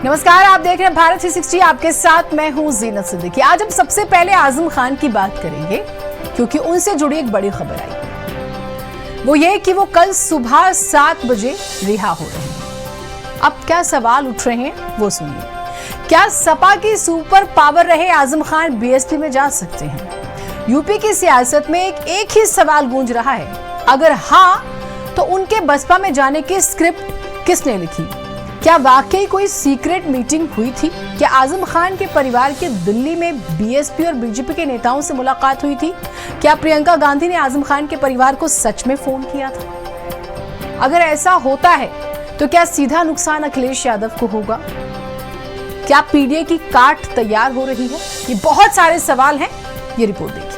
नमस्कार, आप देख रहे हैं भारत 360। आपके साथ मैं हूं जीनत सिद्दीकी। आज हम सबसे पहले आजम खान की बात करेंगे क्योंकि उनसे जुड़ी एक बड़ी खबर आई। वो ये कि वो कल सुबह 7 बजे रिहा हो रहे हैं। अब क्या सवाल उठ रहे हैं वो सुनिए। क्या सपा की सुपर पावर रहे आजम खान बीएसपी में जा सकते हैं? यूपी की सियासत में एक ही सवाल गूंज रहा है, अगर हाँ तो उनके बसपा में जाने की स्क्रिप्ट किसने लिखी? क्या वाकई कोई सीक्रेट मीटिंग हुई थी? क्या आजम खान के परिवार के दिल्ली में बीएसपी और बीजेपी के नेताओं से मुलाकात हुई थी? क्या प्रियंका गांधी ने आजम खान के परिवार को सच में फोन किया था? अगर ऐसा होता है तो क्या सीधा नुकसान अखिलेश यादव को होगा? क्या पीडीए की काट तैयार हो रही है? ये बहुत सारे सवाल हैं, ये रिपोर्ट देखिए।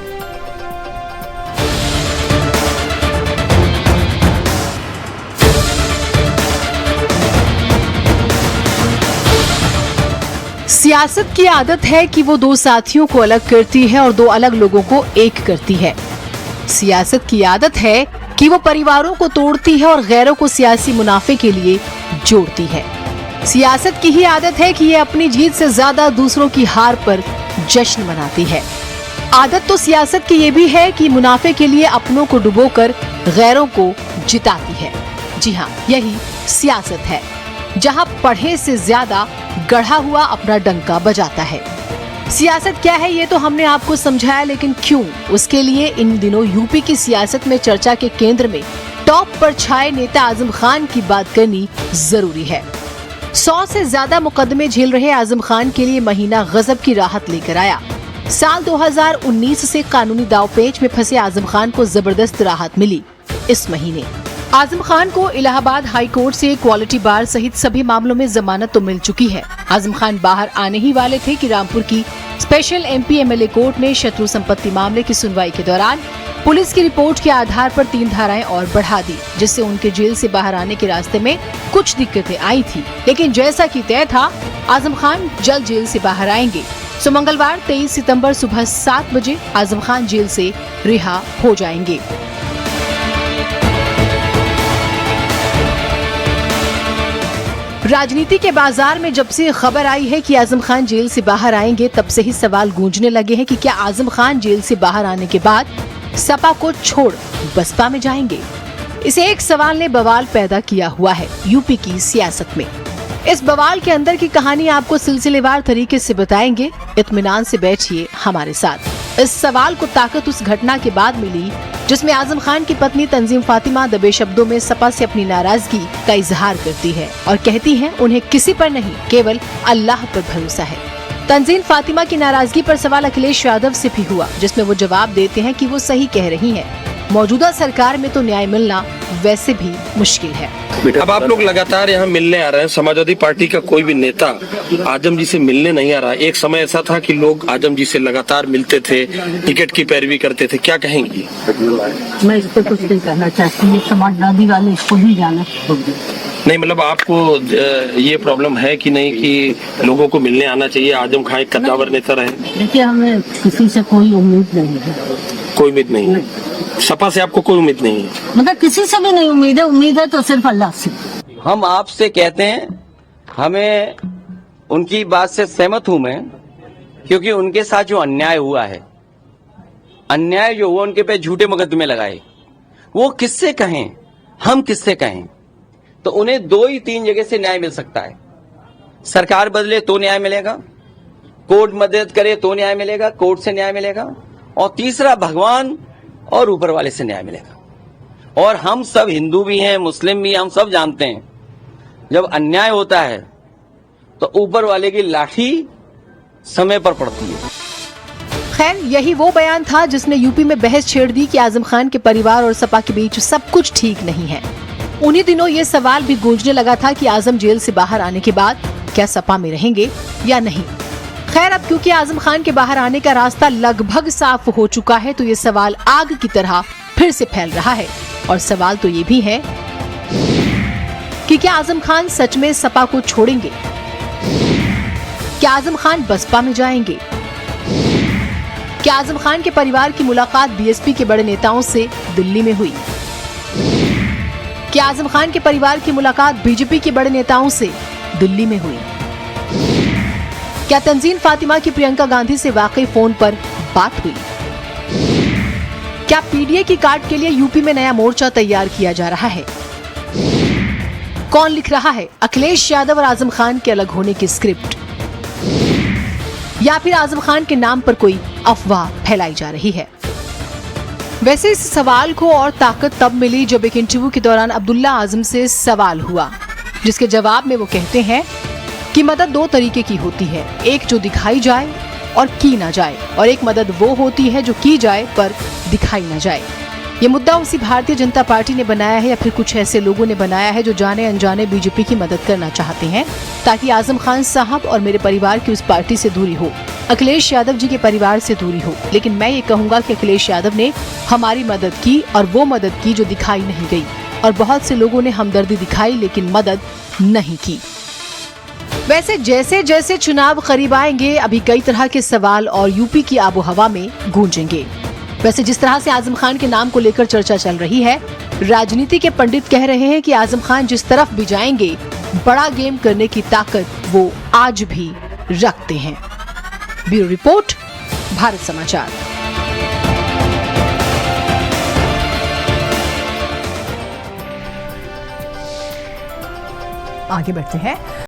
सियासत की आदत है कि वो दो साथियों को अलग करती है और दो अलग लोगों को एक करती है। सियासत की आदत है कि वो परिवारों को तोड़ती है और गैरों को सियासी मुनाफे के लिए जोड़ती है। सियासत की ही आदत है कि ये अपनी जीत से ज्यादा दूसरों की हार पर जश्न मनाती है। आदत तो सियासत की ये भी है कि मुनाफे के लिए अपनों को डुबोकर गैरों को जिताती है। जी हाँ, यही सियासत है, जहाँ पढ़े से ज्यादा गढ़ा हुआ अपना डंका बजाता है। सियासत क्या है ये तो हमने आपको समझाया, लेकिन क्यों? उसके लिए इन दिनों यूपी की सियासत में चर्चा के केंद्र में टॉप पर छाए नेता आजम खान की बात करनी जरूरी है। 100 से ज्यादा मुकदमे झेल रहे आजम खान के लिए महीना गजब की राहत लेकर आया। साल 2019 से कानूनी दांवपेच में फंसे आजम खान को जबरदस्त राहत मिली। इस महीने आजम खान को इलाहाबाद हाई कोर्ट से क्वालिटी बार सहित सभी मामलों में जमानत तो मिल चुकी है। आजम खान बाहर आने ही वाले थे कि रामपुर की स्पेशल एमपी एमएलए कोर्ट ने शत्रु संपत्ति मामले की सुनवाई के दौरान पुलिस की रिपोर्ट के आधार पर 3 धाराएं और बढ़ा दी, जिससे उनके जेल से बाहर आने के रास्ते में कुछ दिक्कतें आई थी। लेकिन जैसा कि तय था, आजम खान जल्द जेल से बाहर आएंगे। सो मंगलवार 23 सितम्बर सुबह 7 बजे आजम खान जेल से रिहा हो जाएंगे। राजनीति के बाजार में जब से खबर आई है कि आजम खान जेल से बाहर आएंगे, तब से ही सवाल गूंजने लगे हैं कि क्या आजम खान जेल से बाहर आने के बाद सपा को छोड़ बसपा में जाएंगे? इस एक सवाल ने बवाल पैदा किया हुआ है यूपी की सियासत में। इस बवाल के अंदर की कहानी आपको सिलसिलेवार तरीके से बताएंगे। इत्मीनान से बैठिए हमारे साथ। इस सवाल को ताकत उस घटना के बाद मिली जिसमें आजम खान की पत्नी तंजीम फातिमा दबे शब्दों में सपा से अपनी नाराजगी का इजहार करती है और कहती है उन्हें किसी पर नहीं, केवल अल्लाह पर भरोसा है। तंजीम फातिमा की नाराजगी पर सवाल अखिलेश यादव से भी हुआ, जिसमें वो जवाब देते हैं कि वो सही कह रही हैं। मौजूदा सरकार में तो न्याय मिलना वैसे भी मुश्किल है। अब आप लोग लगातार यहाँ मिलने आ रहे हैं। समाजवादी पार्टी का कोई भी नेता आजम जी से मिलने नहीं आ रहा। एक समय ऐसा था कि लोग आजम जी से लगातार मिलते थे, टिकट की पैरवी करते थे। क्या कहेंगी? मैं इस पर कुछ नहीं कहना चाहती। समाजवादी वाले इसको भी जाना नहीं, मतलब आपको ये प्रॉब्लम है कि नहीं कि लोगों को मिलने आना चाहिए? आजम खान एक कद्दावर नेता रहे। देखिए, हमें किसी से कोई उम्मीद नहीं है। कोई उम्मीद नहीं है? सपा से आपको कोई उम्मीद नहीं है? मतलब किसी से भी नहीं उम्मीद है। उम्मीद है तो सिर्फ अल्लाह से। हम आपसे कहते हैं, हमें उनकी बात से सहमत हूं मैं, क्योंकि उनके साथ जो अन्याय हुआ है, अन्याय जो हुआ, उनके पे झूठे मुकदमे लगाए, वो किससे कहें, हम किससे कहें? तो उन्हें 2 ही 3 जगह से न्याय मिल सकता है। सरकार बदले तो न्याय मिलेगा, कोर्ट मदद करे तो न्याय मिलेगा, कोर्ट से न्याय मिलेगा, और तीसरा भगवान और ऊपर वाले से न्याय मिलेगा। और हम सब हिंदू भी हैं, मुस्लिम भी, हम सब जानते हैं जब अन्याय होता है तो ऊपर वाले की लाठी समय पर पड़ती है। खैर, यही वो बयान था जिसने यूपी में बहस छेड़ दी कि आजम खान के परिवार और सपा के बीच सब कुछ ठीक नहीं है। उन्हीं दिनों ये सवाल भी गूंजने लगा था कि आजम जेल से बाहर आने के बाद क्या सपा में रहेंगे या नहीं। खैर, अब क्योंकि आजम खान के बाहर आने का रास्ता लगभग साफ हो चुका है, तो ये सवाल आग की तरह फिर से फैल रहा है। और सवाल तो ये भी है कि क्या आजम खान सच में सपा को छोड़ेंगे? क्या आजम खान बसपा में जाएंगे? क्या आजम खान के परिवार की मुलाकात बीएसपी के बड़े नेताओं से दिल्ली में हुई? क्या आजम खान के परिवार की मुलाकात बीजेपी के बड़े नेताओं से दिल्ली में हुई? क्या तंजीन फातिमा की प्रियंका गांधी से वाकई फोन पर बात हुई? क्या पीडीए की काट के लिए यूपी में नया मोर्चा तैयार किया जा रहा है? कौन लिख रहा है अखिलेश यादव और आजम खान के अलग होने की स्क्रिप्ट? या फिर आजम खान के नाम पर कोई अफवाह फैलाई जा रही है? वैसे इस सवाल को और ताकत तब मिली जब एक इंटरव्यू के दौरान अब्दुल्ला आजम से सवाल हुआ, जिसके जवाब में वो कहते हैं कि मदद दो तरीके की होती है, एक जो दिखाई जाए और की ना जाए, और एक मदद वो होती है जो की जाए पर दिखाई ना जाए। ये मुद्दा उसी भारतीय जनता पार्टी ने बनाया है या फिर कुछ ऐसे लोगों ने बनाया है जो जाने अनजाने बीजेपी की मदद करना चाहते हैं ताकि आजम खान साहब और मेरे परिवार की उस पार्टी से दूरी हो, अखिलेश यादव जी के परिवार से दूरी हो। लेकिन मैं ये कहूंगा कि अखिलेश यादव ने हमारी मदद की, और वो मदद की जो दिखाई नहीं गई, और बहुत से लोगों ने हमदर्दी दिखाई लेकिन मदद नहीं की। वैसे जैसे जैसे चुनाव करीब आएंगे अभी कई तरह के सवाल और यूपी की आबो हवा में गूंजेंगे। वैसे जिस तरह से आजम खान के नाम को लेकर चर्चा चल रही है, राजनीति के पंडित कह रहे हैं कि आजम खान जिस तरफ भी जाएंगे बड़ा गेम करने की ताकत वो आज भी रखते हैं। ब्यूरो रिपोर्ट, भारत समाचार। आगे बढ़ते हैं।